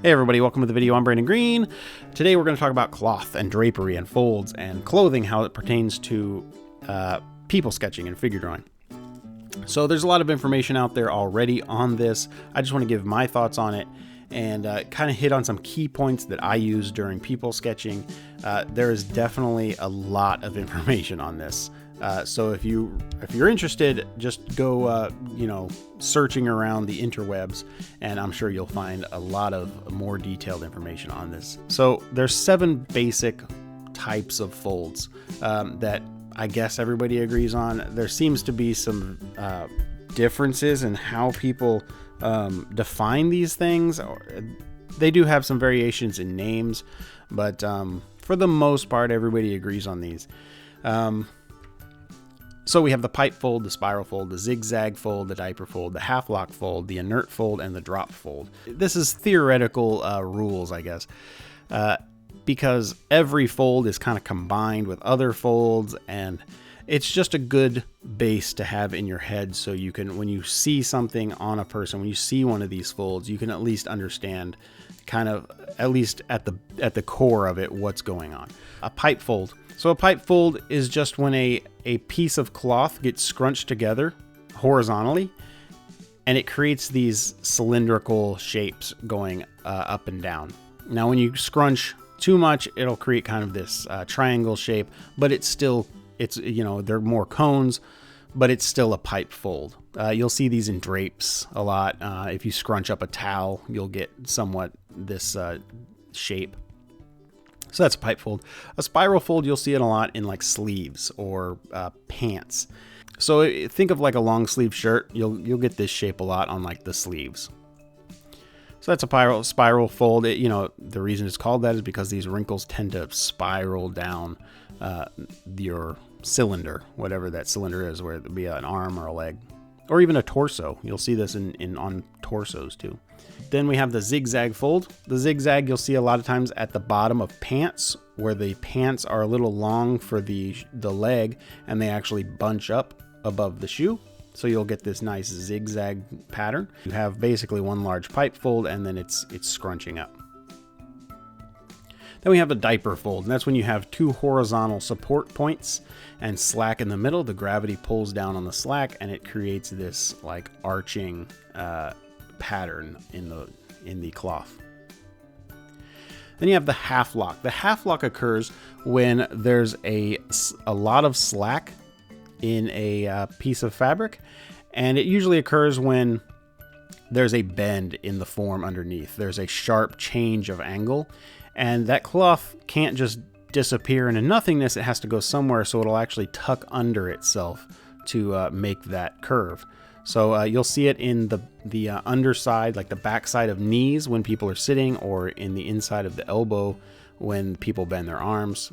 Hey everybody, welcome to the video. I'm Brandon Green. Today we're going to talk about cloth and drapery and folds and clothing, how it pertains to people sketching and figure drawing. So there's a lot of information out there already on this. I just want to give my thoughts on it and kind of hit on some key points that I use during people sketching. There is definitely a lot of information on this. So if you're interested, just go searching around the interwebs, and I'm sure you'll find a lot of more detailed information on this. So there's 7 basic types of folds that I guess everybody agrees on. There seems to be some differences in how people define these things. They do have some variations in names, but for the most part, everybody agrees on these. So we have the pipe fold, the spiral fold, the zigzag fold, the diaper fold, the half lock fold, the inert fold, and the drop fold. This is theoretical rules, I guess, because every fold is kind of combined with other folds, and it's just a good base to have in your head so you can, when you see something on a person, when you see one of these folds, you can at least understand kind of, at least at the core of it, what's going on. A pipe fold. So a pipe fold is just when a piece of cloth gets scrunched together horizontally, and it creates these cylindrical shapes going up and down. Now, when you scrunch too much, it'll create kind of this triangle shape, but it's they're more cones, but it's still a pipe fold. You'll see these in drapes a lot. If you scrunch up a towel, you'll get somewhat this shape. So that's a pipe fold. A spiral fold, you'll see it a lot in like sleeves or pants. So think of like a long sleeve shirt. You'll get this shape a lot on like the sleeves. So that's a spiral fold. The reason it's called that is because these wrinkles tend to spiral down your cylinder, whatever that cylinder is, where it be an arm or a leg, or even a torso. You'll see this on torsos too. Then we have the zigzag fold. The zigzag you'll see a lot of times at the bottom of pants, where the pants are a little long for the leg, and they actually bunch up above the shoe. So you'll get this nice zigzag pattern. You have basically one large pipe fold, and then it's scrunching up. Then we have the diaper fold, and that's when you have 2 horizontal support points and slack in the middle. The gravity pulls down on the slack, and it creates this like arching pattern in the cloth. Then you have the half lock. The half lock occurs when there's a lot of slack in a piece of fabric, and it usually occurs when there's a bend in the form underneath. There's a sharp change of angle, and that cloth can't just disappear into nothingness. It has to go somewhere, so it'll actually tuck under itself to make that curve. So you'll see it in the underside, like the backside of knees when people are sitting, or in the inside of the elbow when people bend their arms.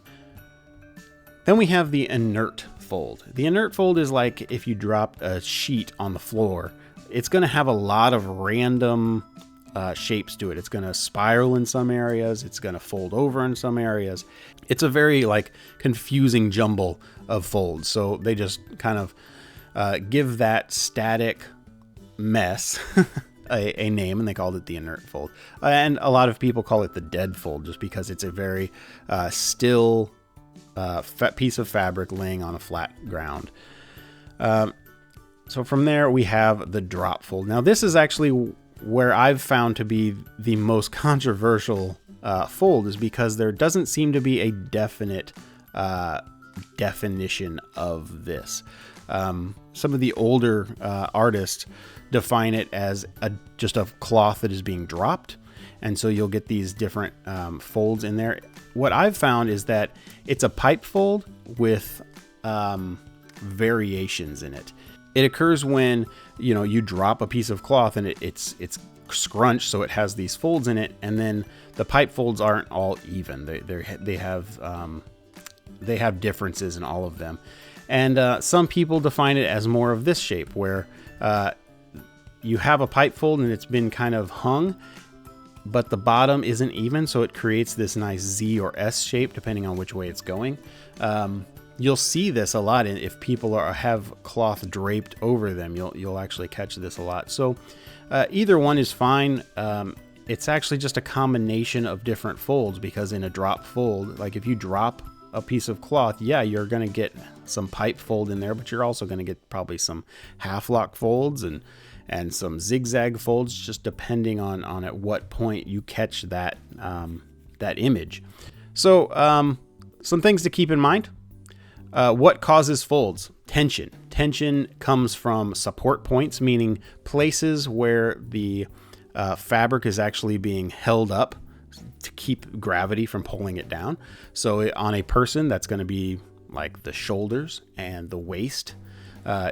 Then we have the inert fold. The inert fold is like if you dropped a sheet on the floor. It's going to have a lot of random shapes to it. It's going to spiral in some areas. It's going to fold over in some areas. It's a very like confusing jumble of folds. So they just kind of give that static mess a name, and they called it the inert fold. And a lot of people call it the dead fold, just because it's a very still piece of fabric laying on a flat ground. So from there we have the drop fold. Now this is actually where I've found to be the most controversial fold, is because there doesn't seem to be a definite definition of this. Some of the older artists define it as just a cloth that is being dropped, and so you'll get these different folds in there. What I've found is that it's a pipe fold with variations in it. It occurs when you drop a piece of cloth and it's scrunched, so it has these folds in it, and then the pipe folds aren't all even. They have differences in all of them. And some people define it as more of this shape, where you have a pipe fold and it's been kind of hung, but the bottom isn't even, so it creates this nice Z or S shape depending on which way it's going. You'll see this a lot if people have cloth draped over them. You'll actually catch this a lot. So either one is fine. it's actually just a combination of different folds, because in a drop fold, like if you drop a piece of cloth, yeah, you're going to get some pipe fold in there, but you're also going to get probably some half lock folds and some zigzag folds, just depending on at what point you catch that that image. So some things to keep in mind. What causes folds? Tension. Tension comes from support points, meaning places where the fabric is actually being held up to keep gravity from pulling it down. So on a person, that's going to be like the shoulders and the waist.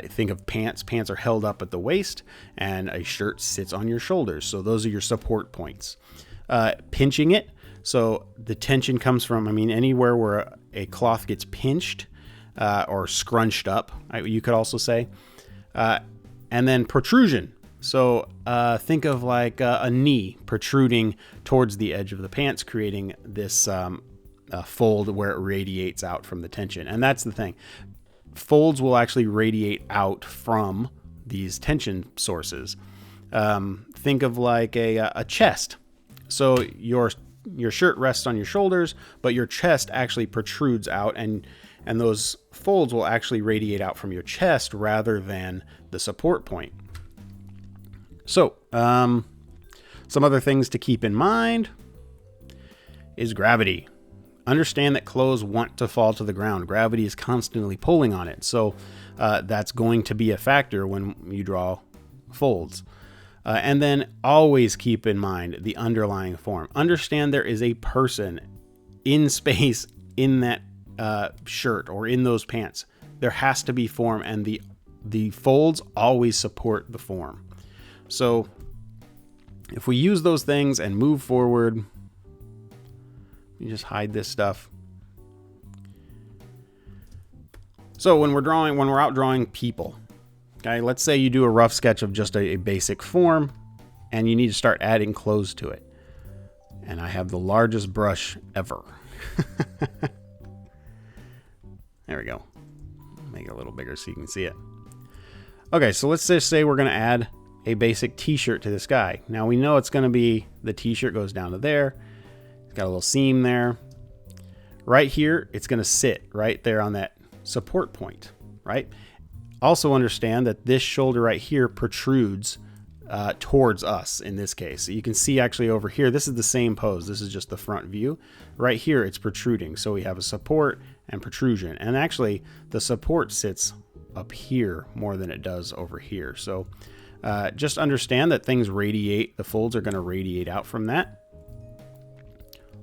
Think of pants. Pants are held up at the waist, and a shirt sits on your shoulders. So those are your support points. Pinching it. So the tension comes from, anywhere where a cloth gets pinched or scrunched up, you could also say. And then protrusion. So think of like a knee protruding towards the edge of the pants, creating this fold where it radiates out from the tension. And that's the thing. Folds will actually radiate out from these tension sources. Think of like a chest. So your shirt rests on your shoulders, but your chest actually protrudes out, and those folds will actually radiate out from your chest rather than the support point. So, some other things to keep in mind is gravity. Understand that clothes want to fall to the ground. Gravity is constantly pulling on it. So, that's going to be a factor when you draw folds. And then always keep in mind the underlying form. Understand there is a person in space in that shirt or in those pants. There has to be form, and the folds always support the form. So if we use those things and move forward, you just hide this stuff. So when we're out drawing people, okay, let's say you do a rough sketch of just a basic form and you need to start adding clothes to it. And I have the largest brush ever. There we go. Make it a little bigger so you can see it. Okay, so let's just say we're going to add a basic t-shirt to this guy. Now we know it's going to be, the t-shirt goes down to there. It's got a little seam there. Right here, it's going to sit right there on that support point, right? Also understand that this shoulder right here protrudes towards us in this case. So you can see actually over here, this is the same pose. This is just the front view. Right here, it's protruding. So we have a support and protrusion. And actually, the support sits up here more than it does over here. So just understand that things radiate, the folds are going to radiate out from that.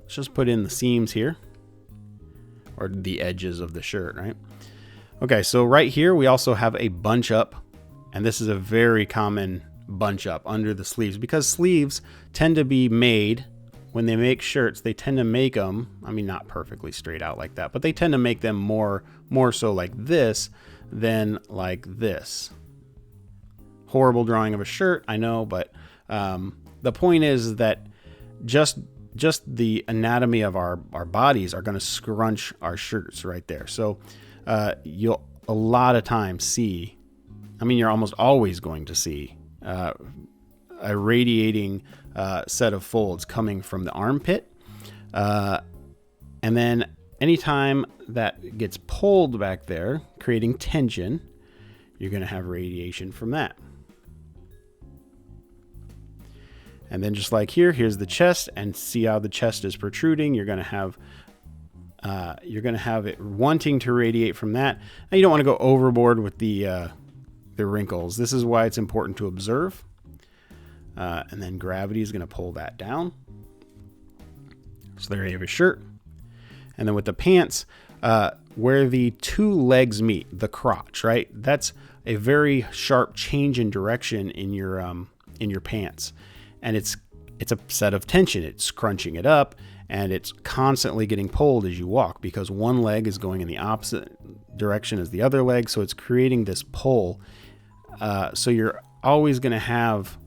Let's just put in the seams here, or the edges of the shirt, right? Okay, so right here we also have a bunch up, and this is a very common bunch up under the sleeves, because sleeves tend to be made, when they make shirts, they tend to make them, not perfectly straight out like that, but they tend to make them more so like this than like this. Horrible drawing of a shirt, I know, but the point is that just the anatomy of our bodies are going to scrunch our shirts right there. So you'll a lot of times see, you're almost always going to see a radiating set of folds coming from the armpit. And then anytime that gets pulled back there, creating tension, you're going to have radiation from that. And then just like here's the chest, and see how the chest is protruding. You're going to have it wanting to radiate from that. Now you don't want to go overboard with the wrinkles. This is why it's important to observe. And then gravity is going to pull that down. So there you have a shirt. And then with the pants, where the two legs meet, the crotch, right? That's a very sharp change in direction in your pants. And it's a set of tension. It's crunching it up, and it's constantly getting pulled as you walk, because one leg is going in the opposite direction as the other leg. So it's creating this pull. So you're always going to have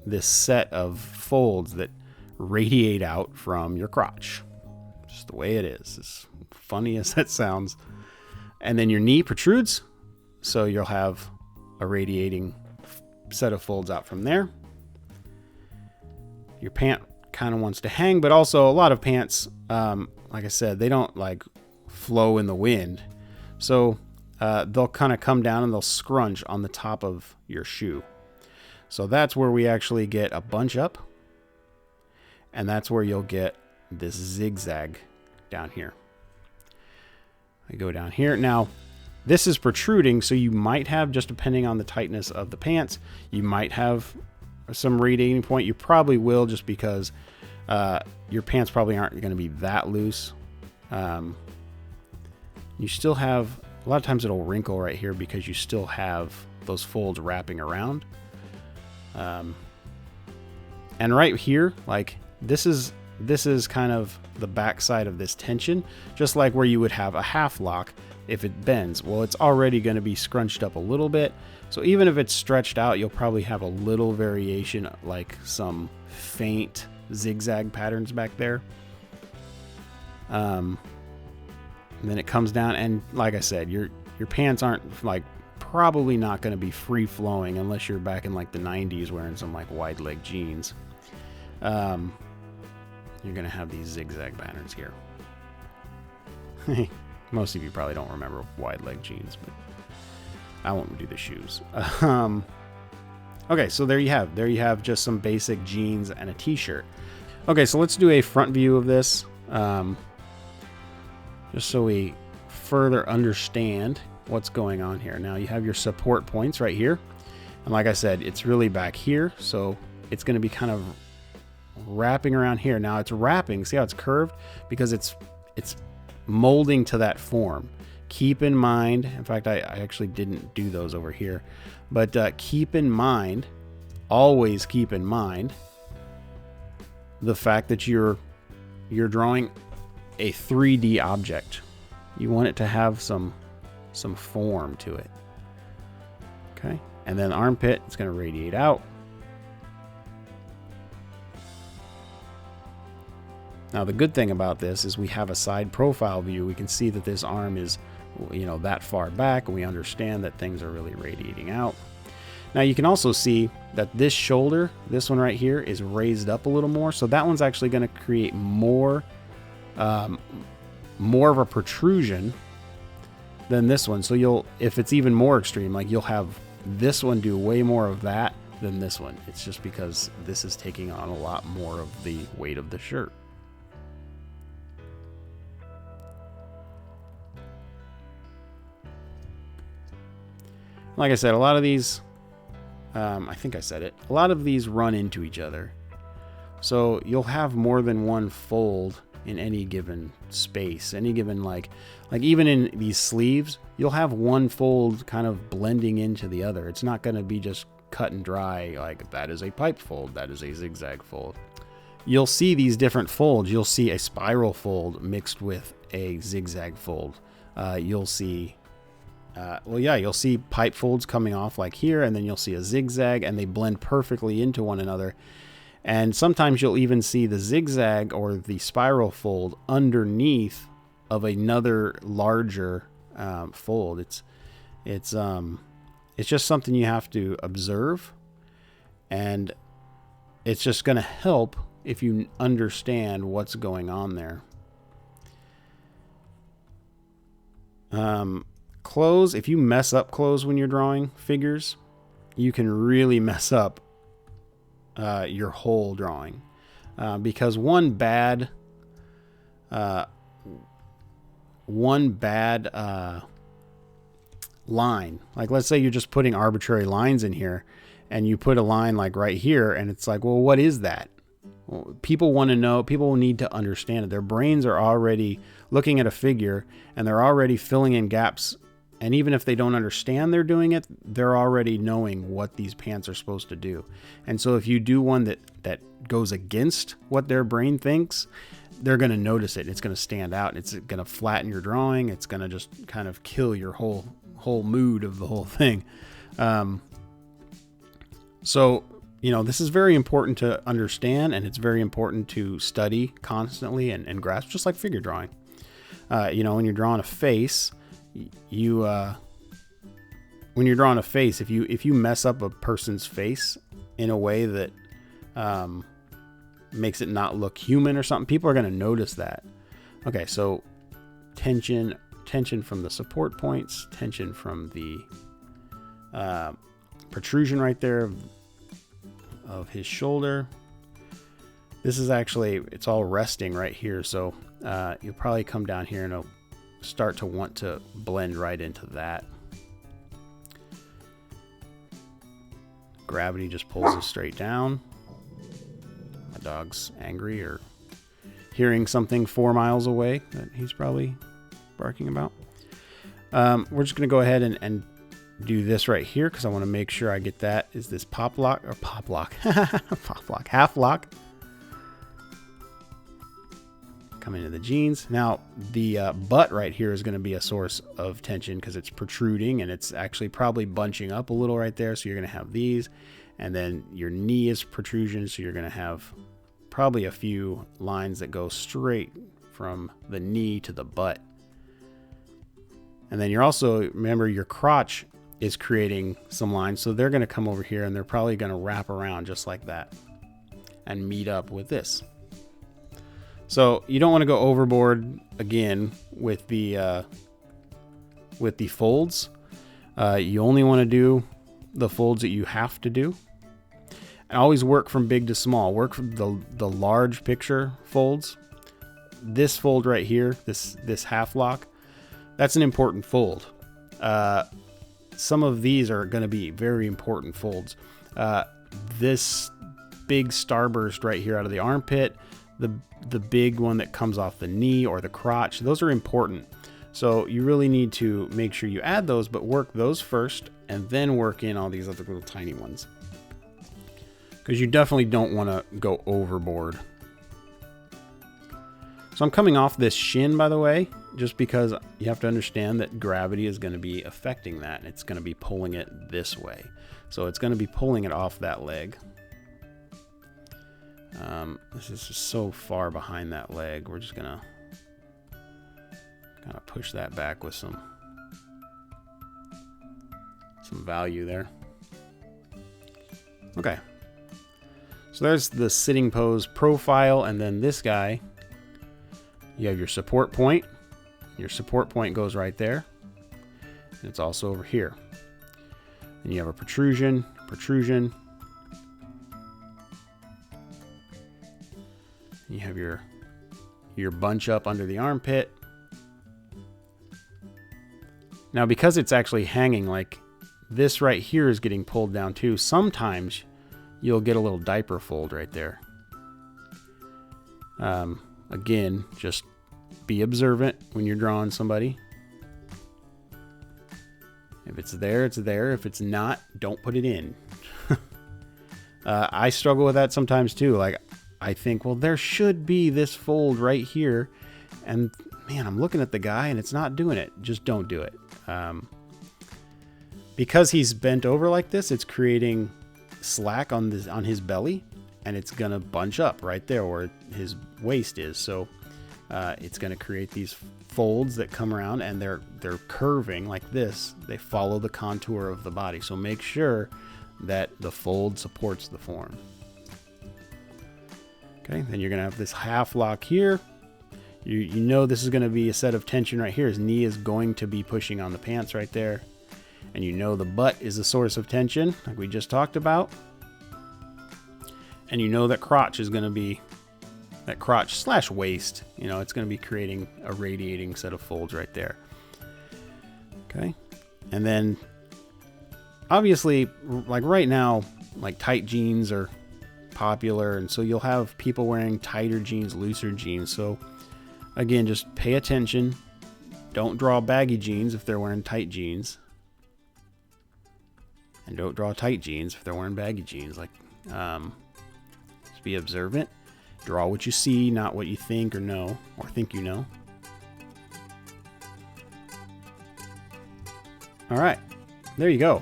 this set of folds that radiate out from your crotch. Just the way it is. As funny as that sounds. And then your knee protrudes. So you'll have a radiating set of folds out from there. Your pant kind of wants to hang, but also a lot of pants, like I said, they don't like flow in the wind. So they'll kind of come down and they'll scrunch on the top of your shoe. So that's where we actually get a bunch up. And that's where you'll get this zigzag down here. I go down here. Now, this is protruding, so you might have, just depending on the tightness of the pants, you might have some radiating point. You probably will, just because your pants probably aren't going to be that loose. You still have, a lot of times it'll wrinkle right here because you still have those folds wrapping around. And right here, like this is kind of the backside of this tension, just like where you would have a half lock. If it bends, well, it's already going to be scrunched up a little bit. So even if it's stretched out, you'll probably have a little variation, like some faint zigzag patterns back there. And then it comes down, and like I said, your pants aren't like, probably not going to be free flowing unless you're back in like the 90s wearing some like wide leg jeans. You're going to have these zigzag patterns here. Most of you probably don't remember wide leg jeans, but I won't do the shoes. Okay, so there you have just some basic jeans and a t-shirt. Okay, so let's do a front view of this, just so we further understand what's going on here. Now you have your support points right here, and like I said, it's really back here, so it's going to be kind of wrapping around here. Now it's wrapping, see how it's curved? Because it's molding to that form. Keep in mind, in fact, I actually didn't do those over here, but keep in mind, always keep in mind the fact that you're drawing a 3D object. You want it to have some form to it. Okay, and then armpit, it's going to radiate out. Now the good thing about this is we have a side profile view. We can see that this arm is, that far back, and we understand that things are really radiating out. Now you can also see that this shoulder, this one right here, is raised up a little more. So that one's actually going to create more of a protrusion than this one. So if it's even more extreme, like you'll have this one do way more of that than this one. It's just because this is taking on a lot more of the weight of the shirt. Like I said, a lot of these, I think I said it, a lot of these run into each other. So you'll have more than one fold in any given space, any given, like even in these sleeves, you'll have one fold kind of blending into the other. It's not going to be just cut and dry, like that is a pipe fold, that is a zigzag fold. You'll see these different folds. You'll see a spiral fold mixed with a zigzag fold. You'll see you'll see pipe folds coming off like here, and then you'll see a zigzag, and they blend perfectly into one another. And sometimes you'll even see the zigzag or the spiral fold underneath of another larger fold. It's just something you have to observe, and it's just going to help if you understand what's going on there. Clothes, if you mess up clothes when you're drawing figures, you can really mess up your whole drawing, because one bad line, like let's say you're just putting arbitrary lines in here, and you put a line like right here, and it's like, well, what is that? Well, people want to know, people need to understand it. Their brains are already looking at a figure, and they're already filling in gaps. And even if they don't understand they're doing it, they're already knowing what these pants are supposed to do. And so if you do one that goes against what their brain thinks, they're going to notice it. It's going to stand out. It's going to flatten your drawing. It's going to just kind of kill your whole mood of the whole thing. So, this is very important to understand, and it's very important to study constantly and grasp, just like figure drawing. When you're drawing a face, when you're drawing a face, if you mess up a person's face in a way that makes it not look human or something. People are going to notice that. Okay, so tension from the support points, tension from the protrusion right there of his shoulder. This is actually, it's all resting right here, so you'll probably come down here and it'll start to want to blend right into that. Gravity just pulls us straight down. My dog's angry or hearing something 4 miles away that he's probably barking about. We're just going to go ahead and do this right here because I want to make sure I get that. Is this half lock? Come into the jeans. Now the butt right here is going to be a source of tension because it's protruding and it's actually probably bunching up a little right there. So you're going to have these, and then your knee is protrusion. So you're going to have probably a few lines that go straight from the knee to the butt. And then you're also, remember, your crotch is creating some lines. So they're going to come over here and they're probably going to wrap around just like that and meet up with this. So you don't want to go overboard again with the folds. You only want to do the folds that you have to do. And always work from big to small. Work from the large picture folds. This fold right here, this half lock, that's an important fold. Some of these are going to be very important folds. This big starburst right here out of the armpit, the big one that comes off the knee or the crotch, those are important. So you really need to make sure you add those, but work those first and then work in all these other little tiny ones. Because you definitely don't want to go overboard. So I'm coming off this shin, by the way, just because you have to understand that gravity is going to be affecting that. And it's going to be pulling it this way. So it's going to be pulling it off that leg. This is just so far behind that leg. We're just going to kind of push that back with some value there. Okay. So there's the sitting pose profile, and then this guy, you have your support point. Your support point goes right there. And it's also over here. And you have a protrusion. You have your bunch up under the armpit. Now, because it's actually hanging, like this right here is getting pulled down too, sometimes you'll get a little diaper fold right there. Again, just be observant when you're drawing somebody. If it's there, it's there. If it's not, don't put it in. I struggle with that sometimes too. Like, I think, well, there should be this fold right here. And man, I'm looking at the guy and it's not doing it. Just don't do it. Because he's bent over like this, it's creating slack on his belly, and it's going to bunch up right there where his waist is. So it's going to create these folds that come around, and they're curving like this. They follow the contour of the body. So make sure that the fold supports the form. Okay, then you're going to have this half lock here. You know this is going to be a set of tension right here. His knee is going to be pushing on the pants right there. And you know the butt is a source of tension, like we just talked about. And you know that crotch is going to be, that crotch / waist, you know, it's going to be creating a radiating set of folds right there. Okay, and then obviously, like right now, like tight jeans are popular, and so you'll have people wearing tighter jeans, looser jeans. So again, just pay attention. Don't draw baggy jeans if they're wearing tight jeans, and don't draw tight jeans if they're wearing baggy jeans. Like, just be observant. Draw what you see, not what you think or know, or think you know. All right, there you go.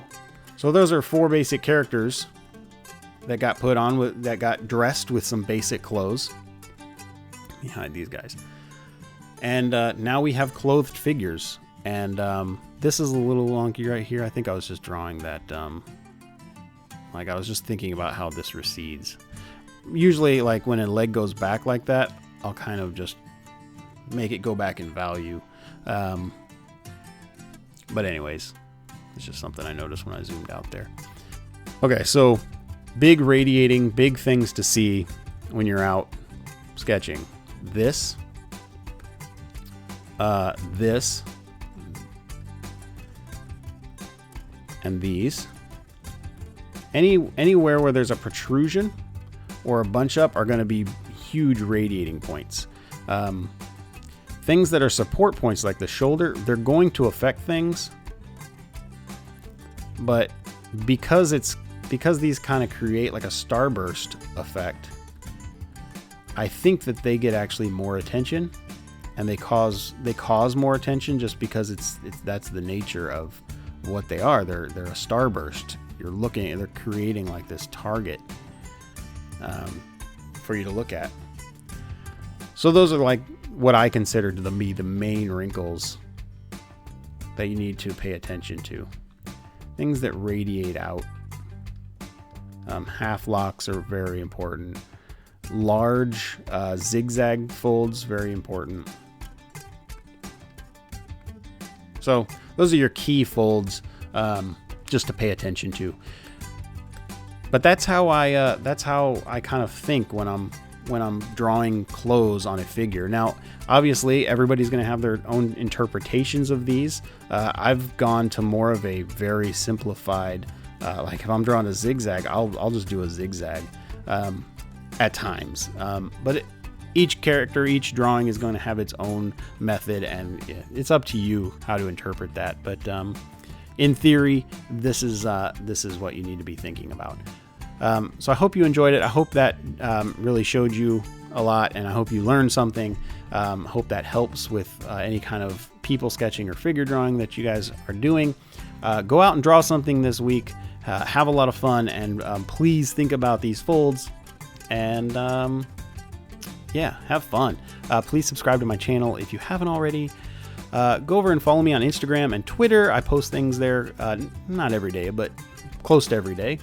So those are 4 basic characters that got put on that got dressed with some basic clothes. Let me hide these guys. And now we have clothed figures. And this is a little wonky right here. I think I was just drawing that. Like I was just thinking about how this recedes. usually like when a leg goes back like that, I'll kind of just make it go back in value. But anyways, it's just something I noticed when I zoomed out there. Okay, so big radiating, big things to see when you're out sketching. This, this, and these. Anywhere where there's a protrusion or a bunch up are going to be huge radiating points. Things that are support points like the shoulder, they're going to affect things, but because these kind of create like a starburst effect, I think that they get actually more attention, and they cause more attention just because that's the nature of what they are. They're a starburst. They're creating like this target for you to look at. So those are like what I consider to be the main wrinkles that you need to pay attention to. Things that radiate out. Half locks are very important. Large zigzag folds, very important. So those are your key folds, just to pay attention to. But that's how I kind of think when I'm drawing clothes on a figure. Now, obviously, everybody's going to have their own interpretations of these. I've gone to more of a very simplified. Like if I'm drawing a zigzag, I'll just do a zigzag at times. But each character, each drawing is going to have its own method, and it's up to you how to interpret that. But in theory, this is what you need to be thinking about. So I hope you enjoyed it. I hope that really showed you a lot, and I hope you learned something. Hope that helps with any kind of people sketching or figure drawing that you guys are doing. Go out and draw something this week. Have a lot of fun, and please think about these folds, and yeah, have fun. Please subscribe to my channel if you haven't already. Go over and follow me on Instagram and Twitter. I post things there, not every day, but close to every day.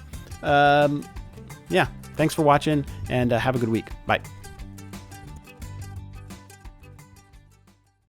Yeah, thanks for watching, and have a good week. Bye.